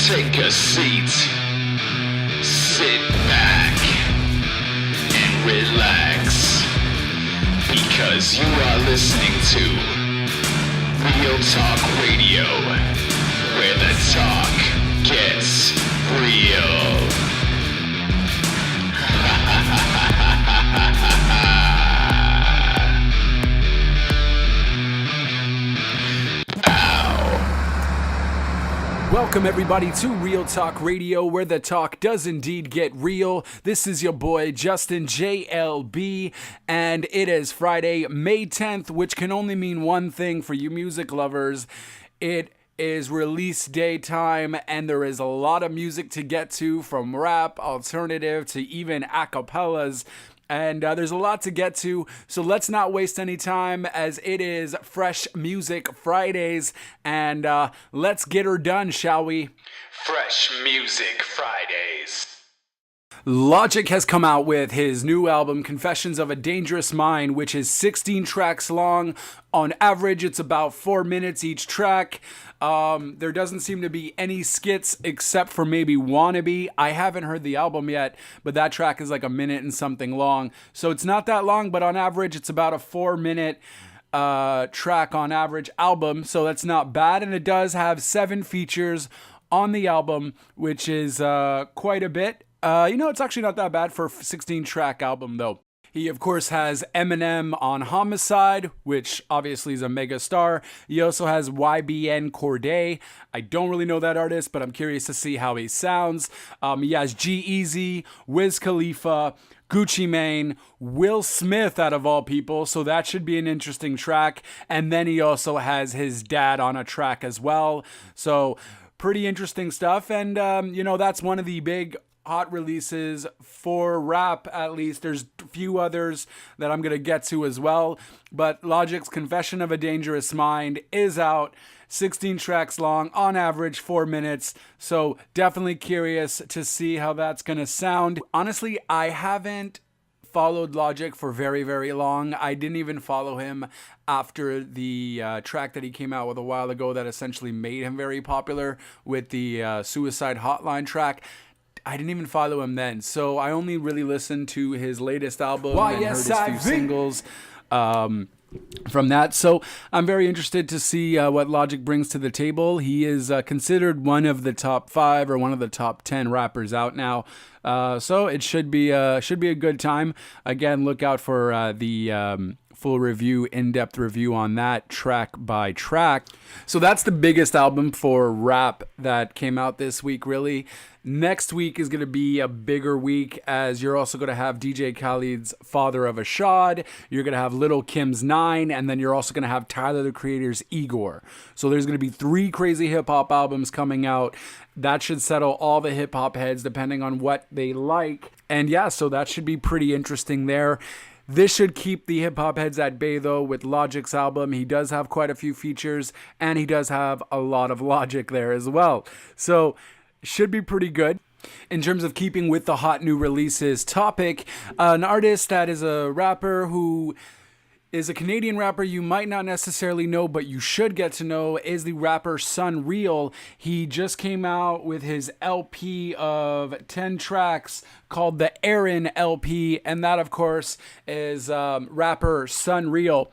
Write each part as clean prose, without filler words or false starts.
Take a seat, sit back, and relax, because you are listening to Real Talk Radio, where the talk gets real. Welcome everybody to Real Talk Radio, where the talk does indeed get real. This is your boy Justin JLB, and it is Friday, May 10th, which can only mean one thing for you music lovers. It is release day time, and there is a lot of music to get to, from rap, alternative, to even acapellas. And there's a lot to get to, so let's not waste any time, as it is Fresh Music Fridays, and let's get her done, shall we? Fresh Music Fridays. Logic has come out with his new album, Confessions of a Dangerous Mind, which is 16 tracks long. On average, it's about 4 minutes each track. There doesn't seem to be any skits except for maybe Wannabe. I haven't heard the album yet, but that track is like a minute and something long. So it's not that long, but on average, it's about a 4-minute track on average album. So that's not bad. And it does have 7 features on the album, which is quite a bit. It's actually not that bad for a 16-track album, though. He, of course, has Eminem on Homicide, which obviously is a mega star. He also has YBN Cordae. I don't really know that artist, but I'm curious to see how he sounds. He has G-Eazy, Wiz Khalifa, Gucci Mane, Will Smith, out of all people, so that should be an interesting track. And then he also has his dad on a track as well. So pretty interesting stuff. And, that's one of the big hot releases for rap, at least. There's a few others that I'm going to get to as well, but Logic's Confession of a Dangerous Mind is out, 16 tracks long, on average 4 minutes, so definitely curious to see how that's going to sound. Honestly, I haven't followed Logic for very, very long. I didn't even follow him after the track that he came out with a while ago that essentially made him very popular with the Suicide Hotline track. I didn't even follow him then, so I only really listened to his latest album and heard his few singles from that. So I'm very interested to see what Logic brings to the table. He is considered one of the top 5 or one of the top 10 rappers out now. So it should be a good time. Again, look out for the full review, in-depth review on that track by track. So that's the biggest album for rap that came out this week, really. Next week is going to be a bigger week, as you're also going to have DJ Khaled's Father of Ashad, you're going to have Lil' Kim's 9, and then you're also going to have Tyler, the Creator's Igor. So there's going to be 3 crazy hip-hop albums coming out. That should settle all the hip-hop heads depending on what they like. And yeah, so that should be pretty interesting there. This should keep the hip-hop heads at bay, though, with Logic's album. He does have quite a few features, and he does have a lot of Logic there as well. So should be pretty good. In terms of keeping with the hot new releases topic, an artist that is a rapper who is a Canadian rapper you might not necessarily know, but you should get to know, is the rapper SonReal. He just came out with his LP of 10 tracks called the Aaron LP, and that, of course, is rapper SonReal.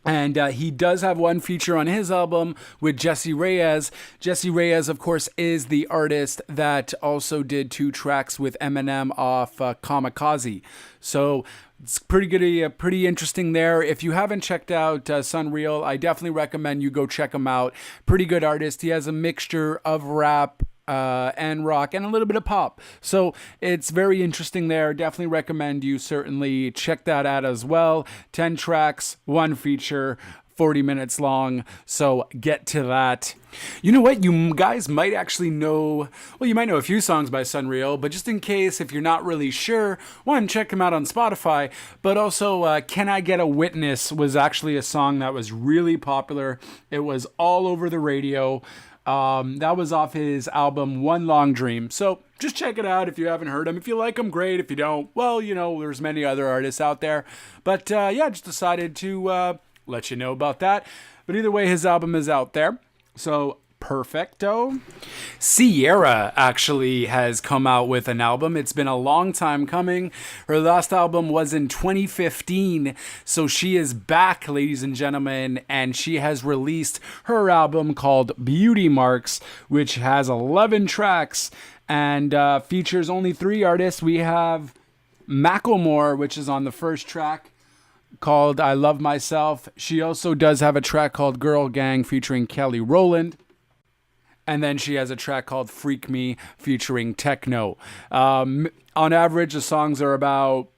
And he does have one feature on his album with Jessie Reyes. Jessie Reyes, of course, is the artist that also did 2 tracks with Eminem off Kamikaze. So it's pretty interesting there. If you haven't checked out SonReal, I definitely recommend you go check him out. Pretty good artist. He has a mixture of rap and rock and a little bit of pop. So it's very interesting there. Definitely recommend you certainly check that out as well. 10 tracks, 1 feature, 40 minutes long. So get to that. You know what? You guys might actually know, well, you might know a few songs by SonReal, but just in case, if you're not really sure, one, check him out on Spotify, but also Can I Get a Witness was actually a song that was really popular. It was all over the radio. That was off his album One Long Dream. So just check it out if you haven't heard him. If you like him, great. If you don't, well, there's many other artists out there. But just decided to let you know about that. But either way, his album is out there. So Perfecto. Ciara actually has come out with an album. It's been a long time coming. Her last album was in 2015. So she is back, ladies and gentlemen, and she has released her album called Beauty Marks, which has 11 tracks and features only 3 artists. We have Macklemore, which is on the first track, called I Love Myself. She also does have a track called Girl Gang featuring Kelly Rowland. And then she has a track called Freak Me featuring Techno. On average, the songs are about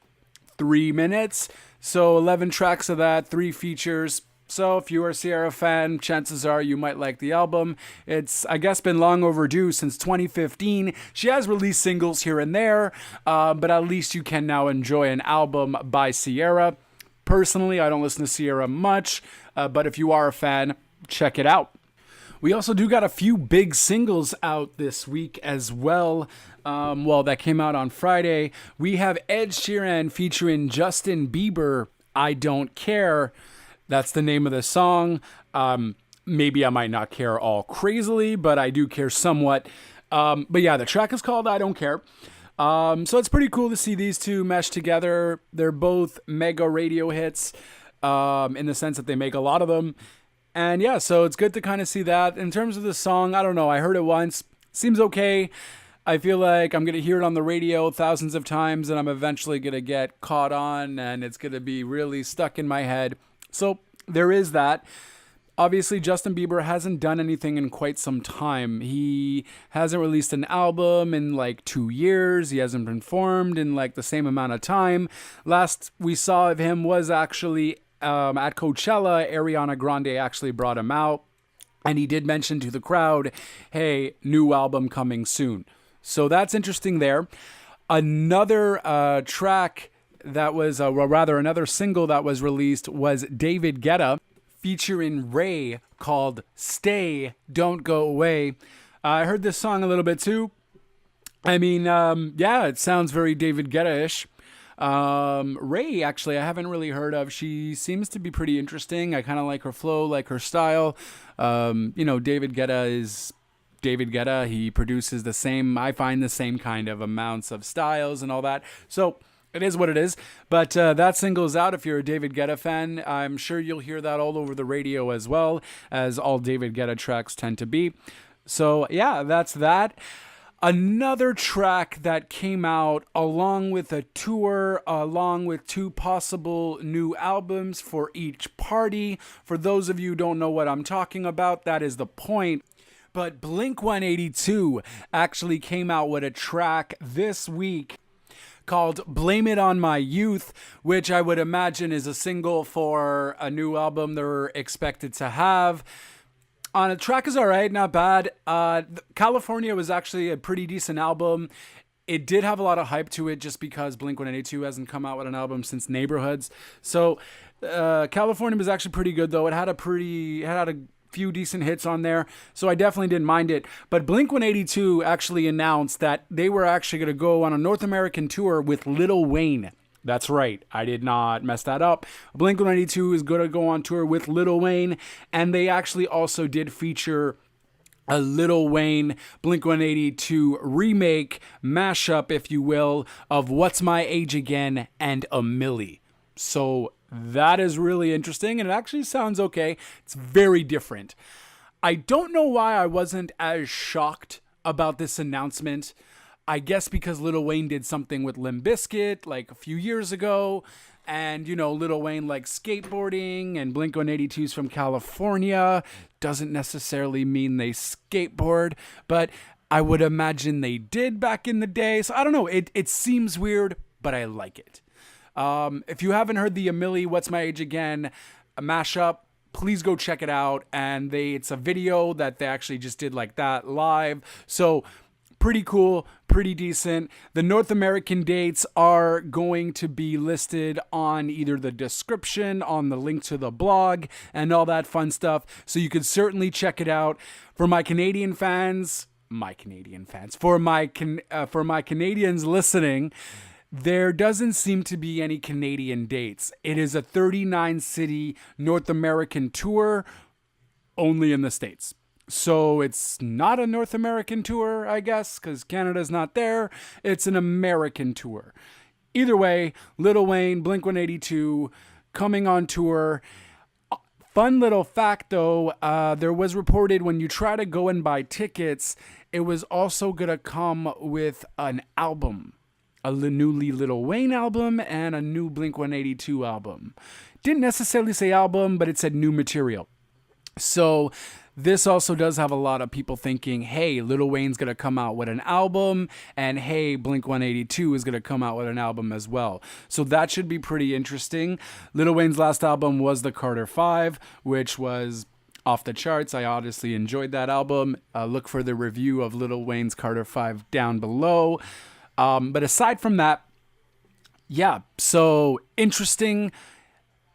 3 minutes. So 11 tracks of that, 3 features. So if you are a Ciara fan, chances are you might like the album. It's, I guess, been long overdue since 2015. She has released singles here and there, but at least you can now enjoy an album by Ciara. Personally, I don't listen to Ciara much, but if you are a fan, check it out. We also do got a few big singles out this week as well. That came out on Friday. We have Ed Sheeran featuring Justin Bieber, I Don't Care. That's the name of the song. Maybe I might not care all crazily, but I do care somewhat. But yeah, the track is called I Don't Care. So it's pretty cool to see these two mesh together. They're both mega radio hits in the sense that they make a lot of them. And yeah, so it's good to kind of see that. In terms of the song, I don't know. I heard it once. Seems okay. I feel like I'm going to hear it on the radio thousands of times and I'm eventually going to get caught on and it's going to be really stuck in my head. So there is that. Obviously, Justin Bieber hasn't done anything in quite some time. He hasn't released an album in like 2 years. He hasn't performed in like the same amount of time. Last we saw of him was actually at Coachella. Ariana Grande actually brought him out. And he did mention to the crowd, hey, new album coming soon. So that's interesting there. Another track that was, another single that was released was David Guetta featuring Ray called Stay, Don't Go Away. I heard this song a little bit too. I mean, it sounds very David Guetta-ish. Ray, actually, I haven't really heard of. She seems to be pretty interesting. I kind of like her flow, like her style. David Guetta is David Guetta. He produces the same kind of amounts of styles and all that. So it is what it is. But that single's out. If you're a David Guetta fan, I'm sure you'll hear that all over the radio as well, as all David Guetta tracks tend to be. So yeah, that's that. Another track that came out along with a tour, along with 2 possible new albums for each party. For those of you who don't know what I'm talking about, that is the point. But Blink-182 actually came out with a track this week called Blame It On My Youth, which I would imagine is a single for a new album they're expected to have. On a track is all right, not bad. California was actually a pretty decent album. It did have a lot of hype to it just because Blink-182 hasn't come out with an album since Neighborhoods. So California was actually pretty good though. It had a few decent hits on there, so I definitely didn't mind it. But Blink-182 actually announced that they were actually going to go on a North American tour with Lil Wayne. That's right, I did not mess that up. Blink-182 is going to go on tour with Lil Wayne, and they actually also did feature a Lil Wayne Blink-182 remake, mashup, if you will, of What's My Age Again and A Milli. So that is really interesting, and it actually sounds okay. It's very different. I don't know why I wasn't as shocked about this announcement. I guess because Lil Wayne did something with Limp Bizkit like a few years ago, and Lil Wayne likes skateboarding, and Blink-182's from California. Doesn't necessarily mean they skateboard, but I would imagine they did back in the day. So I don't know. It seems weird, but I like it. If you haven't heard the Milli, What's My Age Again, a mashup, please go check it out. And it's a video that they actually just did like that live. So pretty cool, pretty decent. The North American dates are going to be listed on either the description, on the link to the blog, and all that fun stuff. So you could certainly check it out. For my Canadian fans, for my Canadians listening, there doesn't seem to be any Canadian dates. It is a 39-city North American tour, only in the States. So it's not a North American tour, I guess, because Canada's not there. It's an American tour. Either way, Lil Wayne, Blink-182, coming on tour. Fun little fact, though, there was reported when you try to go and buy tickets, it was also going to come with an album. A newly Lil Wayne album and a new Blink-182 album. Didn't necessarily say album, but it said new material. So this also does have a lot of people thinking, hey, Lil Wayne's going to come out with an album, and hey, Blink-182 is going to come out with an album as well. So that should be pretty interesting. Lil Wayne's last album was the Carter 5, which was off the charts. I honestly enjoyed that album. Look for the review of Lil Wayne's Carter 5 down below. But aside from that, yeah, so interesting.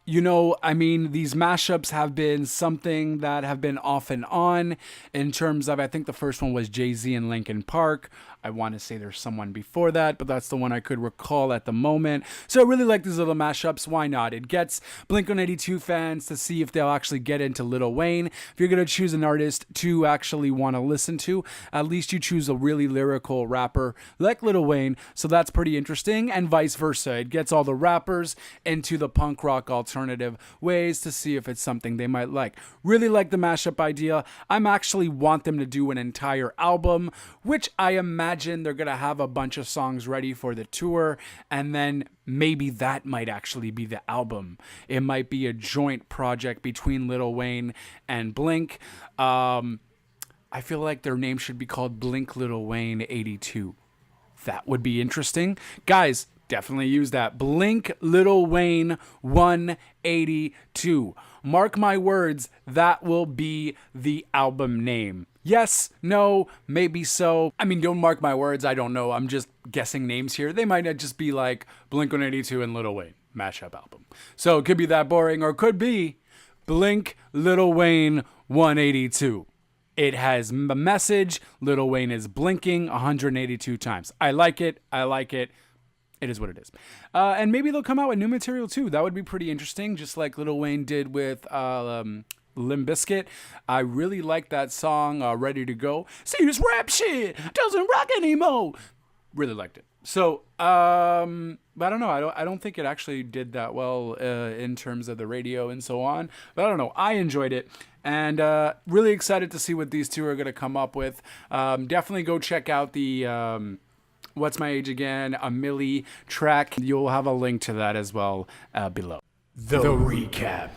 You know, I mean, these mashups have been something that have been off and on in terms of, I think the first one was Jay-Z and Linkin Park. I want to say there's someone before that, but that's the one I could recall at the moment. So I really like these little mashups. Why not? It gets Blink-182 fans to see if they'll actually get into Lil Wayne. If you're going to choose an artist to actually want to listen to, at least you choose a really lyrical rapper like Lil Wayne. So that's pretty interesting, and vice versa. It gets all the rappers into the punk rock alternative ways to see if it's something they might like. Really like the mashup idea. I'm actually want them to do an entire album, which I imagine they're going to have a bunch of songs ready for the tour, and then maybe that might actually be the album. It might be a joint project between Lil Wayne and Blink. I feel like their name should be called Blink Lil Wayne 82. That would be interesting. Guys, definitely use that. Blink Lil Wayne 182. Mark my words, that will be the album name. Yes, no, maybe so. I mean, don't mark my words. I don't know. I'm just guessing names here. They might not just be like Blink-182 and Lil Wayne mashup album. So it could be that boring, or it could be Blink Lil Wayne 182. It has a message. Lil Wayne is blinking 182 times. I like it. I like it. It is what it is. And maybe they'll come out with new material too. That would be pretty interesting, just like Lil Wayne did with Limp Bizkit. I really like that song, Ready to Go. See, this rap shit doesn't rock anymore. Really liked it. So, but I don't know. I don't think it actually did that well in terms of the radio and so on. But I don't know. I enjoyed it. And really excited to see what these two are going to come up with. Definitely go check out the What's My Age Again, a Milli track. You'll have a link to that as well below. The recap.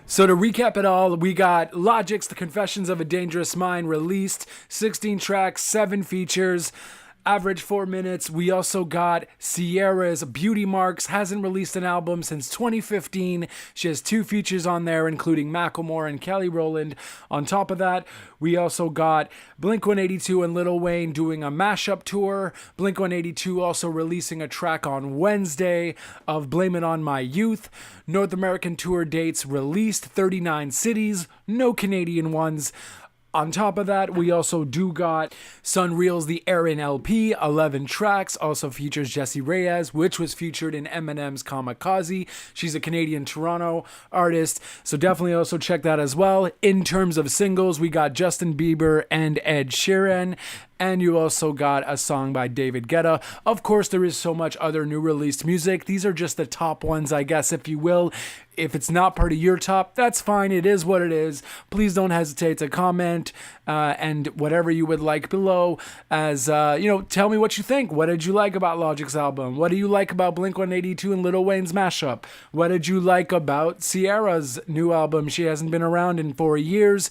So to recap it all, we got Logic's The Confessions of a Dangerous Mind released, 16 tracks, 7 features, average 4 minutes. We also got Ciara's Beauty Marks, hasn't released an album since 2015. She has 2 features on there, including Macklemore and Kelly Rowland. On top of that, we also got Blink-182 and Lil Wayne doing a mashup tour. Blink-182 also releasing a track on Wednesday of Blame It On My Youth. North American tour dates released, 39 cities, no Canadian ones. On top of that, we also do got SonReal's The Aaron LP, 11 tracks, also features Jessie Reyes, which was featured in Eminem's Kamikaze. She's a Canadian Toronto artist, so definitely also check that as well. In terms of singles, we got Justin Bieber and Ed Sheeran, and you also got a song by David Guetta. Of course, there is so much other new released music. These are just the top ones, I guess, if you will. If it's not part of your top, that's fine. It is what it is. Please don't hesitate to comment and whatever you would like below. As tell me what you think. What did you like about Logic's album? What do you like about Blink-182 and Lil Wayne's mashup? What did you like about Ciara's new album? She hasn't been around in 4 years.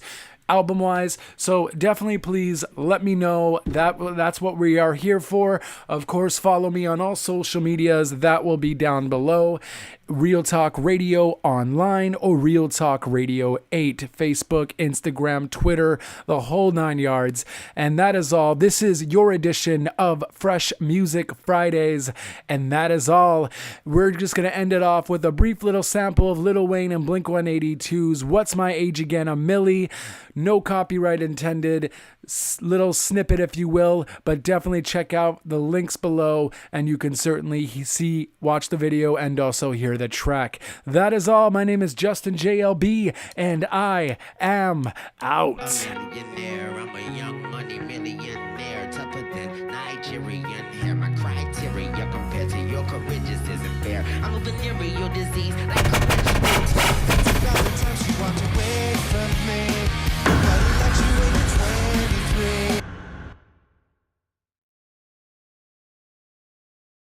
Album wise, so definitely please let me know. That's what we are here for. Of course, follow me on all social medias. That will be down below. Real Talk Radio Online or Real Talk Radio 8, Facebook, Instagram, Twitter, the whole 9 yards. And that is all. This is your edition of Fresh Music Fridays, and that is all. We're just going to end it off with a brief little sample of Lil Wayne and Blink-182's What's My Age Again, a Milli. No copyright intended. Little snippet, if you will, but definitely check out the links below, and you can certainly watch the video and also hear the track. That is all. My name is Justin JLB, and I am out. Millionaire, I'm a young money millionaire, tougher than Nigerian hair. My criteria compared to your courageous isn't fair. I'm a venereal disease like a rich bitch.